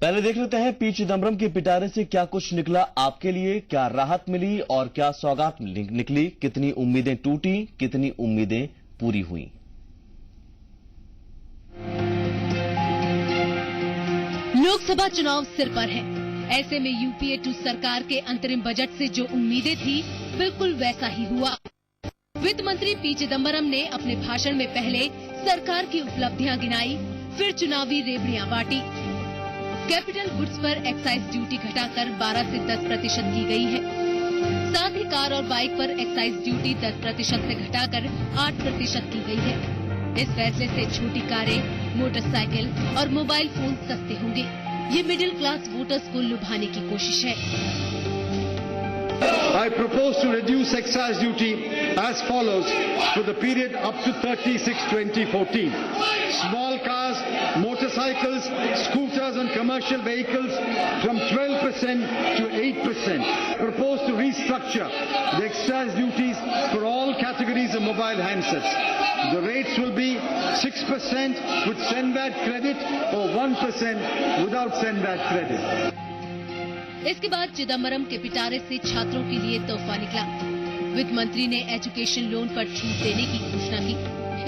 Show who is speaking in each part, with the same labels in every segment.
Speaker 1: पहले देख लेते हैं पी चिदम्बरम के पिटारे से क्या कुछ निकला आपके लिए, क्या राहत मिली और क्या सौगात निकली, कितनी उम्मीदें टूटी, कितनी उम्मीदें पूरी हुई।
Speaker 2: लोकसभा चुनाव सिर पर है। ऐसे में यूपीए 2 सरकार के अंतरिम बजट से जो उम्मीदें थी बिल्कुल वैसा ही हुआ। वित्त मंत्री पी चिदम्बरम ने अपने भाषण में पहले सरकार की उपलब्धियां गिनाई, फिर चुनावी रेवड़ियां बांटी। कैपिटल गुड्स पर एक्साइज ड्यूटी घटाकर 12 से 10% की गई है। साथ ही कार और बाइक पर एक्साइज ड्यूटी 10% से घटाकर 8% की गई है। इस फैसले से छोटी कारें, मोटरसाइकिल और मोबाइल फोन सस्ते होंगे। ये मिडिल क्लास वोटर्स को लुभाने की कोशिश है।
Speaker 3: I propose to reduce excise duty as follows for the period up to 30/6/2014. Small cars, motorcycles, scooters and commercial vehicles from 12% to 8%. Propose to restructure the excise duties for all categories of mobile handsets. The rates will be 6% with SENVAT credit or 1% without SENVAT credit.
Speaker 2: इसके बाद चिदम्बरम के पिटारे से छात्रों के लिए तोहफा निकला। वित्त मंत्री ने एजुकेशन लोन पर छूट देने की घोषणा की।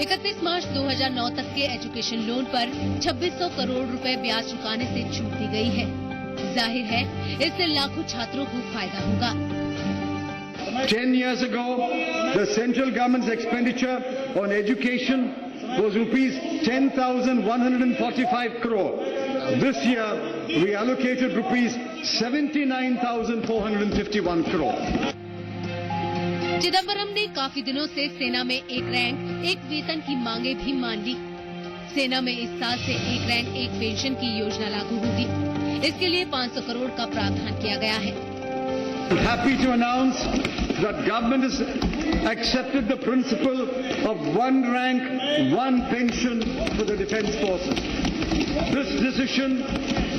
Speaker 2: 31 मार्च 2009 तक के एजुकेशन लोन पर 2600 करोड़ रुपए ब्याज चुकाने से छूट दी गई है। जाहिर है इससे लाखों छात्रों को फायदा होगा।
Speaker 3: 10 years ago, the central government's expenditure on education was rupees 10,145 crore. This year, we allocated rupees 79,451 crore.
Speaker 2: Chidambaram ने काफी दिनों से सेना में एक रैंक, एक वेतन की मांगे भी मान ली। सेना में इस साल से एक रैंक, एक पेंशन की योजना लागू होगी। इसके लिए 500 करोड़ का प्रावधान किया गया है।
Speaker 3: I'm happy to announce that government has accepted the principle of one rank, one pension for the defence forces. This decision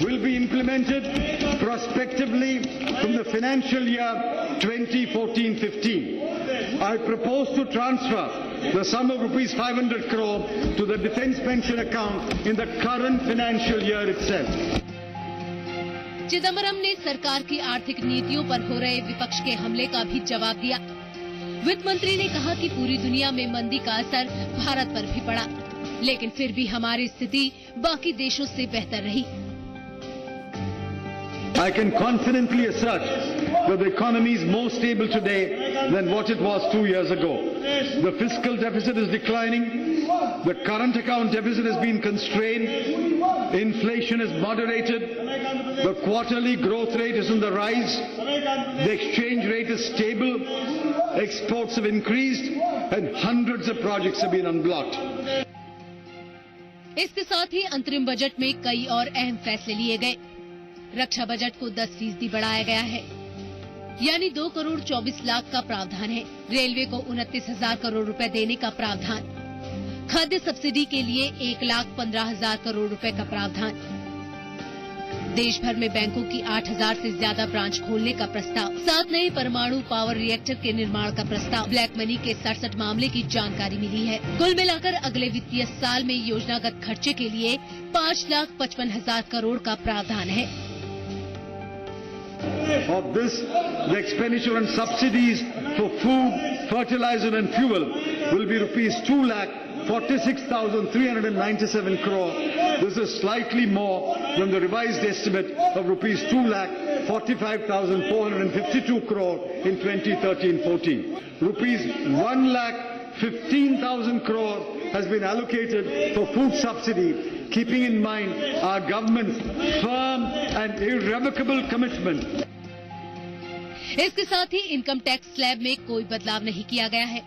Speaker 3: will be implemented prospectively from the financial year 2014-15. I propose to transfer the sum of rupees 500 crore to the defence pension account in the current financial year itself.
Speaker 2: Chidambaram ने सरकार की आर्थिक नीतियों पर हो रहे विपक्ष के हमले का भी जवाब दिया। वित्त मंत्री ने कहा कि पूरी दुनिया में मंदी का असर भारत पर भी पड़ा, लेकिन फिर भी हमारी स्थिति बाकी देशों से बेहतर रही।
Speaker 3: I can confidently assert that the economy is more stable today than what it was 2 years ago. The fiscal deficit is declining. The current account deficit has been constrained. Inflation is moderated. The quarterly growth rate is on the rise. The exchange rate is stable. Exports have increased and hundreds of projects have been unblocked.
Speaker 2: इसके साथ ही अंतरिम budget में कई और अहम फैसले लिए गए। रक्षा बजट को 10% बढ़ाया गया है, यानी 2 करोड़ 24 लाख का प्रावधान है। रेलवे को 29,000 करोड़ रुपए देने का प्रावधान। खाद्य सब्सिडी के लिए 1,15,000 करोड़ रुपए का प्रावधान। देश भर में बैंकों की 8,000 से ज्यादा ब्रांच खोलने का प्रस्ताव। 7 नए परमाणु पावर रिएक्टर के निर्माण का प्रस्ताव। ब्लैक मनी के 67 मामले की जानकारी मिली है। कुल मिलाकर अगले वित्तीय साल में योजनागत खर्चे के लिए 5,55,000 करोड़ का प्रावधान है।
Speaker 3: Of this, the expenditure on subsidies for food, fertilizer and fuel will be rupees 2,46,397 crore. This is slightly more than the revised estimate of rupees 2,45,452 crore in 2013-14. Rupees 1,15,000 crore has been allocated for food subsidy, keeping in mind our government's firm and irrevocable commitment.
Speaker 2: इसके साथ ही income tax slab में कोई बदलाव नहीं किया गया है।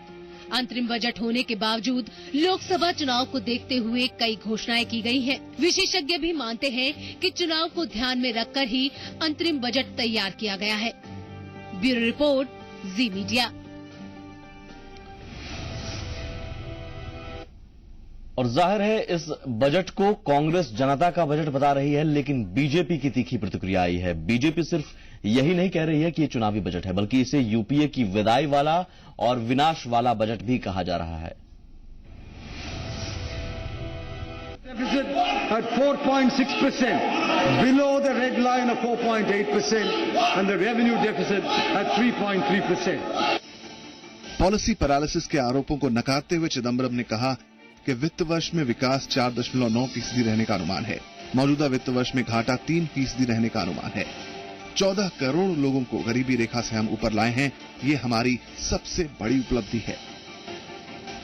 Speaker 2: अंतरिम बजट होने के बावजूद लोकसभा चुनाव को देखते हुए कई घोषणाएं की गई हैं। विशेषज्ञ भी मानते हैं कि चुनाव को ध्यान में रखकर ही अंतरिम बजट तैयार किया गया है। ब्यूरो रिपोर्ट, जी मीडिया।
Speaker 1: और जाहिर है इस बजट को कांग्रेस जनता का बजट बता रही है, लेकिन बीजेपी की तीखी प्रतिक्रिया आई है। बीजेपी सिर्फ यही नहीं कह रही है कि ये चुनावी बजट है, बल्कि इसे यूपीए की विदाई वाला और विनाश वाला बजट भी कहा जा रहा है।
Speaker 3: Deficit at 4.6%, below the red line of 4.8%, and the revenue deficit at 3.3%.
Speaker 4: Policy paralysis के आरोपों को नकारते हुए चिदम्बरम ने कहा कि वित्त वर्ष में विकास 4.9% रहने का अनुमान है। मौजूदा वित्त वर्ष में घाटा 3% रहने का अनुमान है। 14 करोड़ लोगों को गरीबी रेखा से हम ऊपर लाए हैं। ये हमारी सबसे बड़ी उपलब्धि है।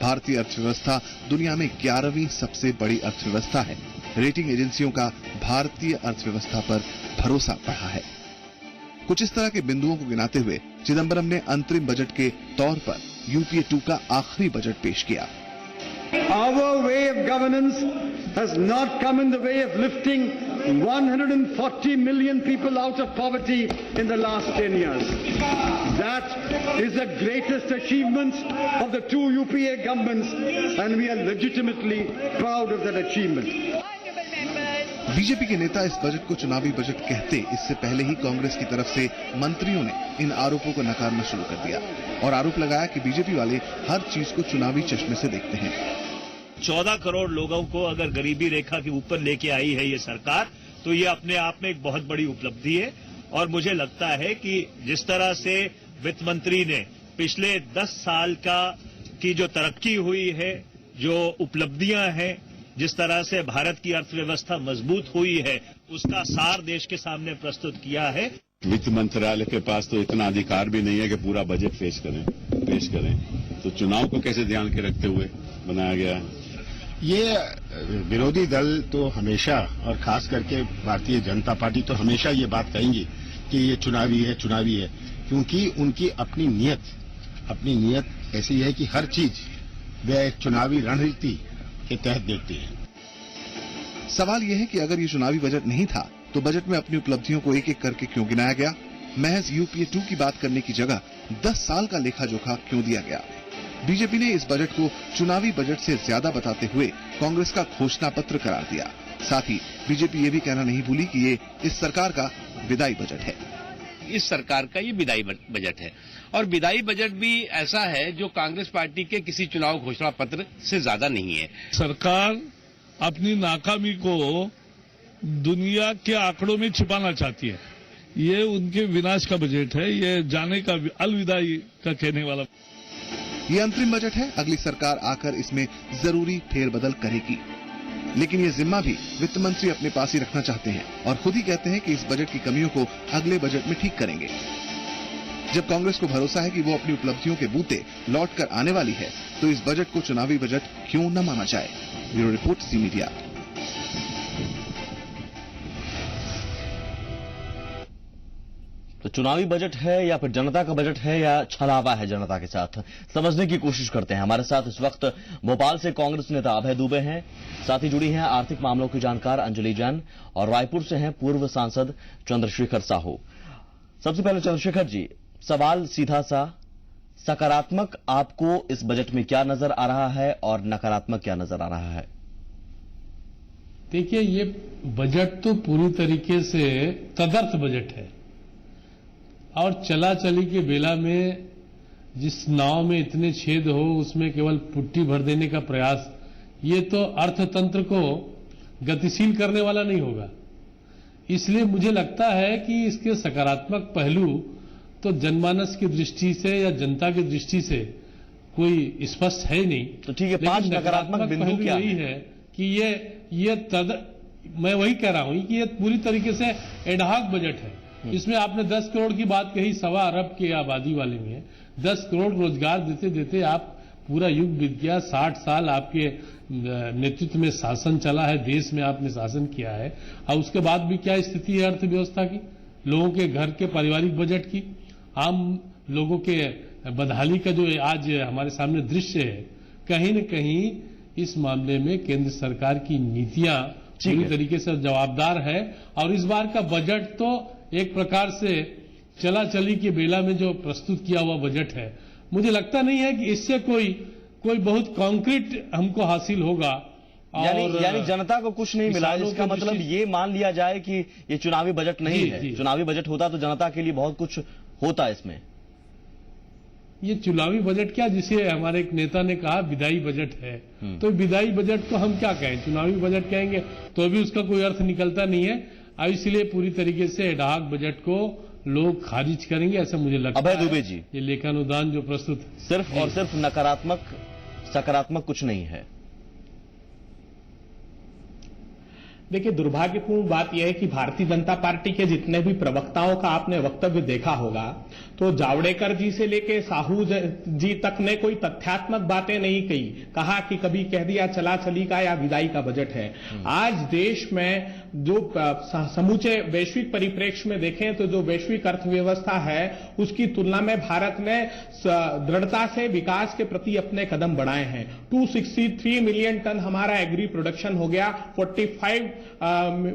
Speaker 4: भारतीय अर्थव्यवस्था दुनिया में 11वीं सबसे बड़ी अर्थव्यवस्था है। रेटिंग एजेंसियों का भारतीय अर्थव्यवस्था पर भरोसा बढ़ा है। कुछ इस तरह के बिंदुओं को गिनाते हुए चिदम्बरम ने अंतरिम बजट के तौर पर यूपीए 2 का आखिरी बजट पेश किया।
Speaker 3: Our way of governance has not come in the way of lifting 140 million people out of poverty in the last 10 years. That is the greatest achievement of the two UPA governments, and we are legitimately proud of that achievement.
Speaker 4: BJP के नेता इस budget को चुनावी budget कहते इससे पहले ही कांग्रेस की तरफ से मंत्रियों ने इन आरोपों को नकारना शुरू कर दिया और आरोप लगाया कि बीजेपी वाले हर चीज को चुनावी चश्मे से देखते हैं।
Speaker 5: 14 करोड़ लोगों को अगर गरीबी रेखा के ऊपर लेके आई है ये सरकार, तो ये अपने आप में एक बहुत बड़ी उपलब्धि है। और मुझे लगता है कि जिस तरह से वित्त मंत्री ने पिछले 10 साल की जो तरक्की हुई है, जो उपलब्धियां हैं, जिस तरह से भारत की अर्थव्यवस्था मजबूत हुई है, उसका सार देश के सामने प्रस्तुत किया है।
Speaker 6: वित्त मंत्रालय के पास तो इतना अधिकार भी नहीं है कि पूरा बजट पेश करें। तो चुनाव को कैसे ध्यान के रखते हुए बनाया गया है?
Speaker 7: ये विरोधी दल तो हमेशा, और खास करके भारतीय जनता पार्टी तो हमेशा ये बात कहेंगी कि ये चुनावी है, क्योंकि उनकी अपनी नीयत ऐसी है कि हर चीज वे एक चुनावी रणनीति के तहत देखती है।
Speaker 4: सवाल यह है कि अगर ये चुनावी बजट नहीं था तो बजट में अपनी उपलब्धियों को एक एक करके क्यों गिनाया गया? महज यूपीए 2 की बात करने की जगह 10 साल का लेखा जोखा क्यों दिया गया? बीजेपी ने इस बजट को चुनावी बजट से ज्यादा बताते हुए कांग्रेस का घोषणा पत्र करार दिया। साथ ही बीजेपी ये भी कहना नहीं भूली कि ये इस सरकार का विदाई बजट है।
Speaker 8: इस सरकार का ये विदाई बजट है और विदाई बजट भी ऐसा है जो कांग्रेस पार्टी के किसी चुनाव घोषणा पत्र से ज्यादा नहीं है। सरकार अपनी नाकामी को दुनिया के आंकड़ों में छिपाना चाहती है। ये उनके विनाश का बजट है, ये जाने का अलविदाई का कहने वाला।
Speaker 4: ये अंतरिम बजट है, अगली सरकार आकर इसमें जरूरी फेरबदल करेगी, लेकिन ये जिम्मा भी वित्त मंत्री अपने पास ही रखना चाहते हैं और खुद ही कहते हैं कि इस बजट की कमियों को अगले बजट में ठीक करेंगे। जब कांग्रेस को भरोसा है कि वो अपनी उपलब्धियों के बूते लौट कर आने वाली है, तो इस बजट को चुनावी बजट क्यों न माना जाए? Bureau report, C media.
Speaker 1: तो चुनावी बजट है या फिर जनता का बजट है या छलावा है जनता के साथ, समझने की कोशिश करते हैं। हमारे साथ इस वक्त भोपाल से कांग्रेस नेता अभय दुबे हैं, साथ ही जुड़ी हैं आर्थिक मामलों की जानकार अंजलि जैन, और रायपुर से हैं पूर्व सांसद चंद्रशेखर साहू। सबसे पहले चंद्रशेखर जी, सवाल सीधा सा, सकारात्मक आपको इस बजट में क्या नजर आ रहा है और नकारात्मक क्या नजर आ रहा है?
Speaker 9: देखिए, ये बजट तो पूरी तरीके से तदर्थ बजट है और चला चली के बेला में जिस नाव में इतने छेद हो उसमें केवल पुट्टी भर देने का प्रयास, ये तो अर्थतंत्र को गतिशील करने वाला नहीं होगा। इसलिए मुझे लगता है कि इसके सकारात्मक पहलू तो जनमानस की दृष्टि से या जनता की दृष्टि से कोई स्पष्ट है नहीं।
Speaker 1: तो ठीक है, 5 नकारात्मक बिंदु क्या
Speaker 9: यही है कि मैं वही कह रहा हूं कि ये पूरी तरीके से एडहॉक बजट है। इसमें आपने 10 करोड़ की बात कही, 1.25 अरब की आबादी वाले में 10 करोड़ रोजगार देते देते आप पूरा युग बीत गया। 60 साल आपके नेतृत्व में शासन चला है, देश में आपने शासन किया है, और उसके बाद भी क्या स्थिति है अर्थव्यवस्था की, लोगों के घर के पारिवारिक बजट की, आम लोगों के बदहाली का जो आज हमारे सामने दृश्य है, कहीं न कहीं इस मामले में केंद्र सरकार की नीतियां पूरी तरीके से जवाबदार है। और इस बार का बजट तो एक प्रकार से चला चली के बेला में जो प्रस्तुत किया हुआ बजट है, मुझे लगता नहीं है कि इससे कोई बहुत कॉन्क्रीट हमको हासिल होगा।
Speaker 1: यानी जनता को कुछ नहीं मिला, इसका मतलब ये मान लिया जाए कि ये चुनावी बजट नहीं है। चुनावी बजट होता तो जनता के लिए बहुत कुछ होता इसमें।
Speaker 9: ये चुनावी बजट क्या, जिसे हमारे एक नेता ने कहा विधायी बजट है, तो विधायी बजट को हम क्या कहें, चुनावी बजट कहेंगे तो भी उसका कोई अर्थ निकलता नहीं है। अब इसलिए पूरी तरीके से एडहॉक बजट को लोग खारिज करेंगे, ऐसा मुझे लगता है।
Speaker 1: अभय दुबे जी,
Speaker 9: ये लेखानुदान जो प्रस्तुत
Speaker 1: सिर्फ और सिर्फ नकारात्मक, सकारात्मक कुछ नहीं है।
Speaker 10: देखिए, दुर्भाग्यपूर्ण बात यह है कि भारतीय जनता पार्टी के जितने भी प्रवक्ताओं का आपने वक्तव्य देखा होगा, तो जावड़ेकर जी से लेके साहू जी तक ने कोई तथ्यात्मक बातें नहीं कही। कहा कि कभी कह दिया चला चली का या विदाई का बजट है। आज देश में जो समूचे वैश्विक परिप्रेक्ष्य में देखें तो जो वैश्विक अर्थव्यवस्था है उसकी तुलना में भारत ने दृढ़ता से विकास के प्रति अपने कदम बढ़ाए हैं। 263 मिलियन टन हमारा एग्री प्रोडक्शन हो गया, 45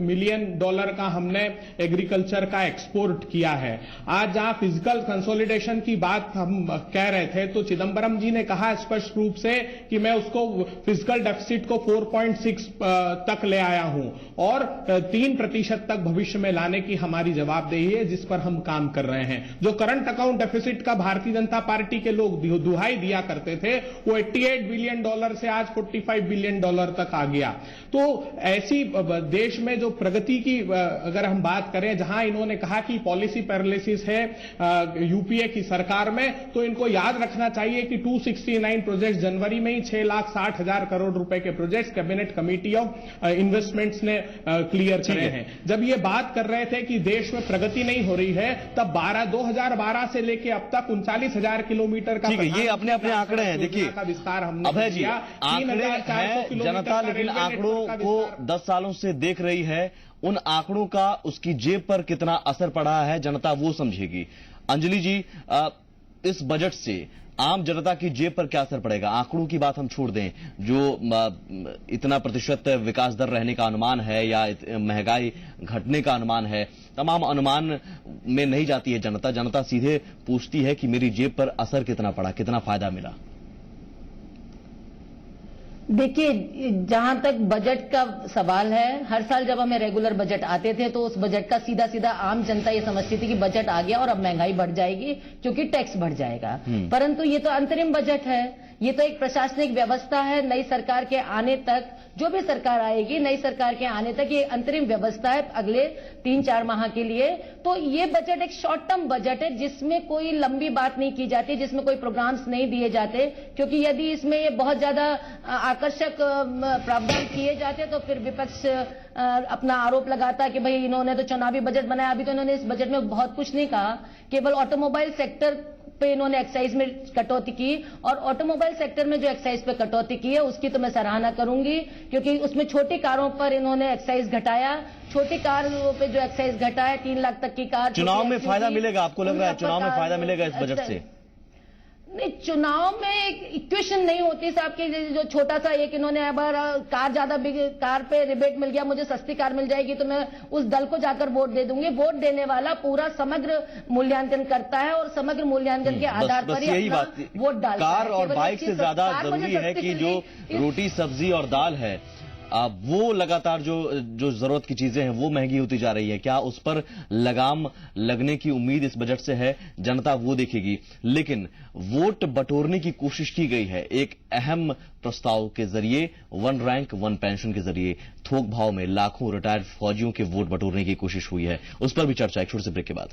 Speaker 10: मिलियन डॉलर का हमने एग्रीकल्चर का एक्सपोर्ट किया है। आज जहां फिजिकल कंसोलिडेशन की बात हम कह रहे थे तो चिदम्बरम जी ने कहा स्पष्ट रूप से कि मैं उसको फिजिकल डेफिसिट को 4.6 तक ले आया हूं और 3% तक भविष्य में लाने की हमारी जवाबदेही है, जिस पर हम काम कर रहे हैं। जो करंट अकाउंट डेफिसिट का भारतीय जनता पार्टी के लोग दुहाई दिया करते थे वो 88 बिलियन डॉलर से आज 45 बिलियन डॉलर तक आ गया। तो ऐसी देश में जो प्रगति की अगर हम बात करें, जहां इन्होंने कहा कि पॉलिसी पैरालिसिस है यूपीए की सरकार में, तो इनको याद रखना चाहिए कि 269 प्रोजेक्ट जनवरी में ही 6,60,000 करोड़ रुपए के project cabinet committee of investments ने क्लियर करे हैं। जब ये बात कर रहे थे कि देश में प्रगति नहीं हो रही है, तब 2012 से लेके अब तक 39,000 किलोमीटर का
Speaker 1: ये अपने अपने आंकड़े हैं। देखिए
Speaker 10: का विस्तार हमने
Speaker 1: अभय जी, आंकड़े हैं जनता, लेकिन आंकड़ों को 10 सालों से देख रही है। उन आंकड़ों का उसकी जेब पर कितना असर पड़ा है जनता वो समझेगी। अंजलि जी, इस बजट से आम जनता की जेब पर क्या असर पड़ेगा? आंकड़ों की बात हम छोड़ दें, जो इतना प्रतिशत विकास दर रहने का अनुमान है या महंगाई घटने का अनुमान है, तमाम अनुमान में नहीं जाती है जनता। जनता सीधे पूछती है कि मेरी जेब पर असर कितना पड़ा, कितना फायदा मिला।
Speaker 11: देखिए, जहां तक बजट का सवाल है, हर साल जब हमें रेगुलर बजट आते थे तो उस बजट का सीधा सीधा आम जनता ये समझती थी कि बजट आ गया और अब महंगाई बढ़ जाएगी क्योंकि टैक्स बढ़ जाएगा। परंतु ये तो अंतरिम बजट है, ये तो एक प्रशासनिक व्यवस्था है। नई सरकार के आने तक, जो भी सरकार आएगी, नई सरकार के आने तक ये अंतरिम व्यवस्था है अगले 3-4 माह के लिए। तो ये बजट एक शॉर्ट टर्म बजट है जिसमें कोई लंबी बात नहीं की जाती, जिसमें कोई प्रोग्राम्स नहीं दिए जाते, क्योंकि यदि इसमें ये बहुत ज्यादा आकर्षक प्रावधान किए जाते तो फिर विपक्ष अपना आरोप लगाता कि भाई इन्होंने तो चुनावी बजट बनाया। अभी तो इन्होंने इस बजट में बहुत कुछ नहीं कहा, केवल ऑटोमोबाइल सेक्टर पे इन्होंने एक्साइज में कटौती की, और ऑटोमोबाइल सेक्टर में जो एक्साइज पे कटौती की है उसकी तो मैं सराहना करूंगी, क्योंकि उसमें छोटी कारों पर इन्होंने एक्साइज घटाया। छोटी कारों पे जो एक्साइज घटाया, 3 लाख तक की कार।
Speaker 1: चुनाव में फायदा मिलेगा, आपको लग रहा है चुनाव में फायदा मिलेगा इस बजट से?
Speaker 11: नहीं, चुनाव में इक्वेशन नहीं होती साहब की। जो छोटा सा एक इन्होंने अगर कार ज्यादा कार पे रिबेट मिल गया, मुझे सस्ती कार मिल जाएगी तो मैं उस दल को जाकर वोट दे दूंगी। वोट देने वाला पूरा समग्र मूल्यांकन करता है और समग्र मूल्यांकन के आधार पर ही अपना वोट डालता है।
Speaker 1: कार और बाइक से ज्यादा जरूरी है कि जो रोटी सब्जी और दाल है वो लगातार जो जरूरत की चीजें हैं वो महंगी होती जा रही है। क्या उस पर लगाम लगने की उम्मीद इस बजट से है? जनता वो देखेगी। लेकिन वोट बटोरने की कोशिश की गई है एक अहम प्रस्ताव के जरिए, 1 रैंक 1 पेंशन के जरिए थोक भाव में लाखों रिटायर्ड फौजियों के वोट बटोरने की कोशिश हुई है। उस पर भी चर्चा एक छोटे से ब्रेक के बाद।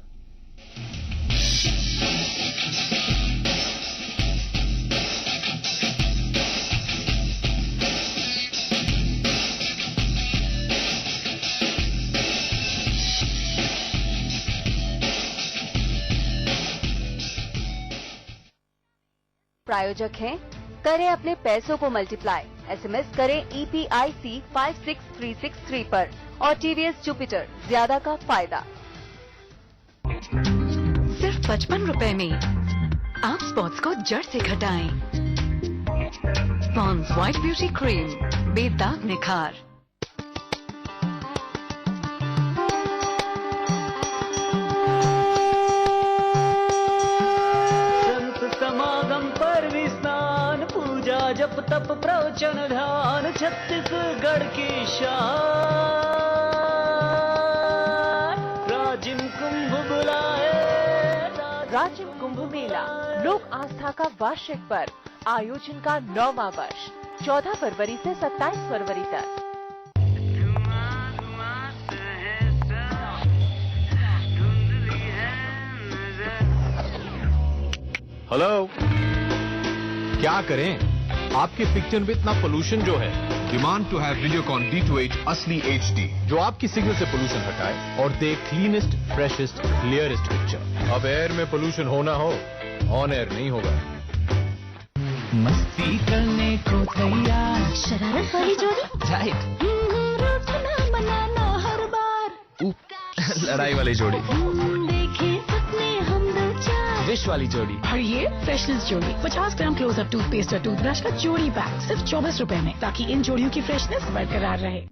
Speaker 12: प्रायोजक हैं, करें अपने पैसों को मल्टीप्लाई। एसएमएस करें EPIC 56363 पर और टीवीएस जुपिटर, ज्यादा का फायदा।
Speaker 13: सिर्फ 55 रुपए में आप स्पॉट्स को जड़ से घटाएं। पॉन्ड्स व्हाइट ब्यूटी क्रीम, बेदाग निखार।
Speaker 14: जप तप प्रवचन ध्यान, छत्तीसगढ़ की शान। राजिम कुंभ बुलाए,
Speaker 12: राजिम कुंभ मेला
Speaker 15: लोक आस्था का वार्षिक पर्व, आयोजन का 9वां वर्ष, 14 फरवरी से 27 फरवरी तक।
Speaker 16: हेलो, क्या करें? आपके पिक्चर में इतना पोल्यूशन जो है। Demand to have Videocon D2H असली HD, जो आपकी सिग्नल से पोल्यूशन हटाए और दे क्लीनेस्ट, फ्रेशेस्ट, क्लियरेस्ट पिक्चर। अब एयर में पोल्यूशन होना हो, ऑन एयर नहीं होगा।
Speaker 14: मस्ती करने को तैयार,
Speaker 17: शरारत वाली जोड़ी,
Speaker 14: राइट।
Speaker 17: मनाना हर बार,
Speaker 16: लड़ाई वाली जोड़ी,
Speaker 17: देखे सपने हम दो चार,
Speaker 14: विश वाली जोड़ी,
Speaker 17: और ये फ्रेशनेस जोड़ी। 50 ग्राम क्लोजअप टूथपेस्ट और टूथब्रश का जोड़ी पैक सिर्फ 24 रुपए में, ताकि इन जोड़ियों की फ्रेशनेस बरकरार रहे।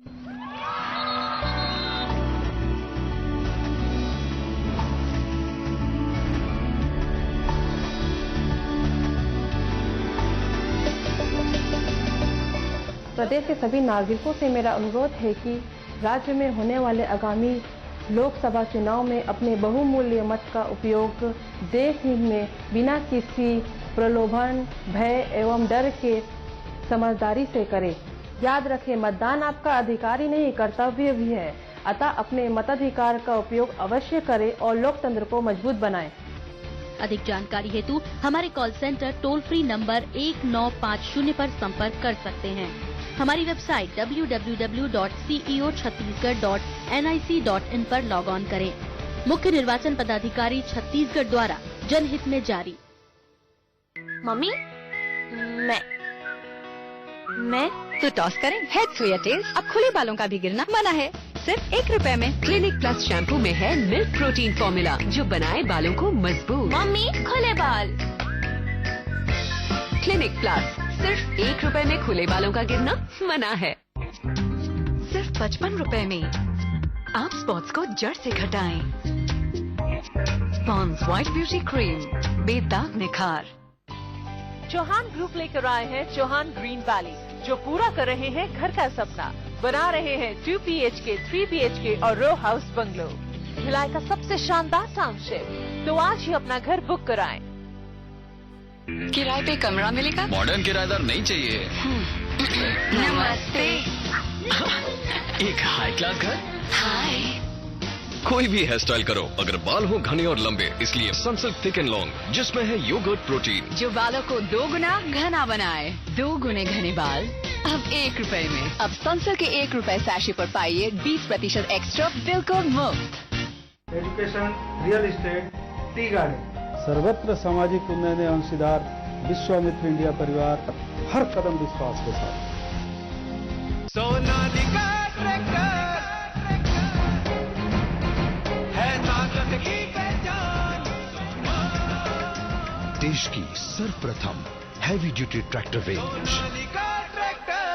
Speaker 18: प्रदेश के सभी नागरिकों से मेरा अनुरोध है कि राज्य में होने वाले आगामी लोकसभा चुनाव में अपने बहुमूल्य मत का उपयोग देश हित में बिना किसी प्रलोभन, भय एवं डर के समझदारी से करें। याद रखें, मतदान आपका अधिकार ही नहीं, कर्तव्य भी है। अतः अपने मताधिकार का उपयोग अवश्य करें और लोकतंत्र को मजबूत बनाएं।
Speaker 19: अधिक जानकारी हेतु हमारे call centre toll free number 1950 पर संपर्क कर सकते हैं। हमारी वेबसाइट www.ceochhattisgarh.nic.in पर लॉग ऑन करें। मुख्य निर्वाचन पदाधिकारी छत्तीसगढ़ द्वारा जनहित में जारी।
Speaker 12: मम्मी, मैं
Speaker 13: तो टॉस करें हेड्स हो या टेल्स। अब खुले बालों का भी गिरना मना है, सिर्फ 1 रुपए में।
Speaker 20: क्लिनिक प्लस शैम्पू में है मिल्क प्रोटीन फॉर्मूला, जो बनाए बालों को मजबूत।
Speaker 12: मम्मी, खुले बाल।
Speaker 20: क्लिनिक प्लस, सिर्फ 1 रुपए में खुले बालों का गिरना मना है।
Speaker 13: सिर्फ 55 रुपए में आप स्पॉट्स को जड़ से घटाएं। पॉन्ड्स व्हाइट ब्यूटी क्रीम, बेदाग निखार।
Speaker 15: चौहान ग्रुप लेकर आए हैं चौहान ग्रीन वैली, जो पूरा कर रहे हैं घर का सपना। बना रहे हैं 2 BHK, 3 BHK और रो हाउस बंगलो, भिलाई का सबसे शानदार टाउनशिप। तो आज ही अपना घर बुक कराएं।
Speaker 13: किराए पे कमरा मिलेगा?
Speaker 21: मॉडर्न किराएदार नहीं चाहिए।
Speaker 13: नमस्ते।
Speaker 21: एक हाई क्लास घर।
Speaker 13: हाय।
Speaker 21: कोई भी हेयर स्टाइल करो, अगर बाल हो घने और लंबे, इसलिए सनसिल्क थिक एंड लॉन्ग, जिसमें है योगर्ट प्रोटीन,
Speaker 13: जो बालों को 2 गुना घना बनाए। 2 गुने घने बाल अब 1 रुपए में।
Speaker 20: अब संसिल्क के 1 रुपए सैशे पर पाइए 20% एक्स्ट्रा बिल्कुल मुफ्त।
Speaker 22: Education, real estate, tea garden, सर्वत्र सामाजिक उन्नयन अंशीदार विश्वामित्र इंडिया परिवार हर कदम विश्वास के साथ।
Speaker 14: सोनालिका ट्रैक्टर है ताकत की पहचान।
Speaker 23: देश की सर्वप्रथम heavy duty tractor range.
Speaker 14: Sonalika tractor.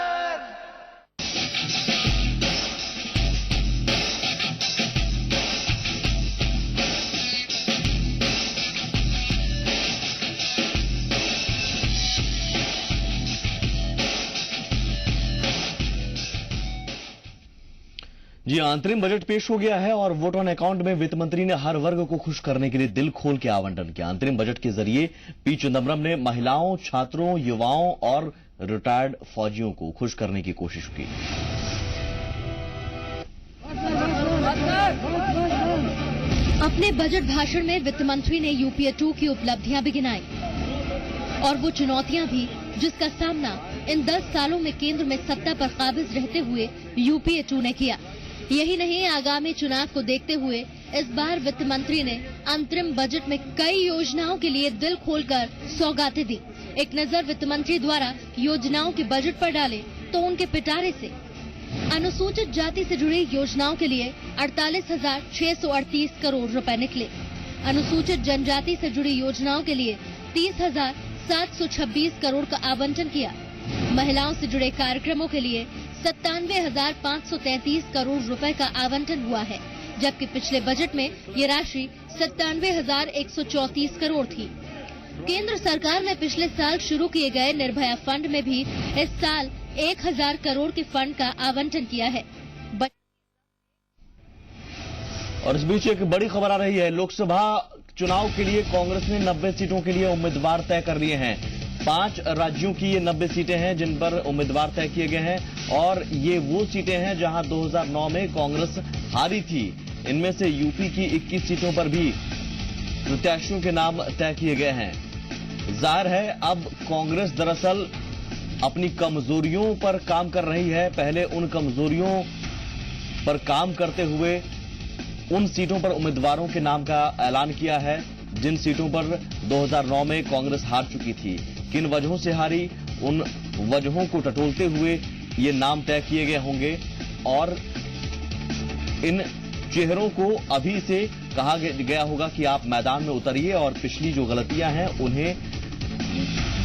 Speaker 1: जी, अंतरिम बजट पेश हो गया है और वोट ऑन अकाउंट में वित्त मंत्री ने हर वर्ग को खुश करने के लिए दिल खोल के आवंटन किया। अंतरिम बजट के जरिए पी चिदम्बरम ने महिलाओं, छात्रों, युवाओं और रिटायर्ड फौजियों को खुश करने की कोशिश की।
Speaker 2: अपने बजट भाषण में वित्त मंत्री ने यूपीए 2 की उपलब्धियां भी गिनाई और वो चुनौतियां भी जिसका सामना इन 10 सालों में केंद्र में सत्ता पर काबिज रहते हुए यूपीए 2 ने किया। यही नहीं, आगामी चुनाव को देखते हुए इस बार वित्त मंत्री ने अंतरिम बजट में कई योजनाओं के लिए दिल खोलकर सौगातें दी। एक नजर वित्त मंत्री द्वारा योजनाओं के बजट पर डाले तो उनके पिटारे से अनुसूचित जाति से जुड़ी योजनाओं के लिए 48,638 करोड़ रुपए निकले। अनुसूचित जनजाति से जुड़ी योजनाओं के लिए 30,726 करोड़ का आवंटन किया। महिलाओं से जुड़े कार्यक्रमों के लिए 97,533 करोड़ रुपए का आवंटन हुआ है, जबकि पिछले बजट में ये राशि 97,134 करोड़ थी। केंद्र सरकार ने पिछले साल शुरू किए गए निर्भया फंड में भी इस साल 1,000 करोड़ के फंड का आवंटन किया है।
Speaker 1: और इस बीच एक बड़ी खबर आ रही है, लोकसभा चुनाव के लिए कांग्रेस ने 90 सीटों के लिए उम्मीदवार तय कर लिए हैं। 5 राज्यों की ये 90 सीटें हैं जिन पर उम्मीदवार तय किए गए हैं और ये वो सीटें हैं जहां 2009 में कांग्रेस हारी थी। इनमें से यूपी की 21 सीटों पर भी प्रत्याशियों के नाम तय किए गए हैं। जाहिर है अब कांग्रेस दरअसल अपनी कमजोरियों पर काम कर रही है। पहले उन कमजोरियों पर काम करते हुए उन सीटों पर उम्मीदवारों के नाम का ऐलान किया है जिन सीटों पर 2009 में कांग्रेस हार चुकी थी। किन वजहों से हारी, उन वजहों को टटोलते हुए ये नाम तय किए गए होंगे और इन चेहरों को अभी से कहा गया होगा कि आप मैदान में उतरिए और पिछली जो गलतियां हैं उन्हें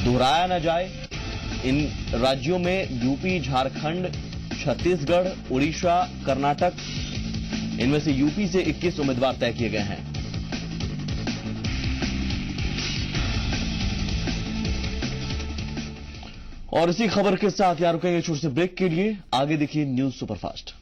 Speaker 1: दोहराया न जाए। इन राज्यों में यूपी, झारखंड, छत्तीसगढ़, उड़ीसा, कर्नाटक, इनमें से यूपी से 21 उम्मीदवार तय किए गए हैं। और इसी खबर के साथ यहाँ रुकेंगे छोटे से ब्रेक के लिए। आगे देखिए न्यूज सुपरफास्ट।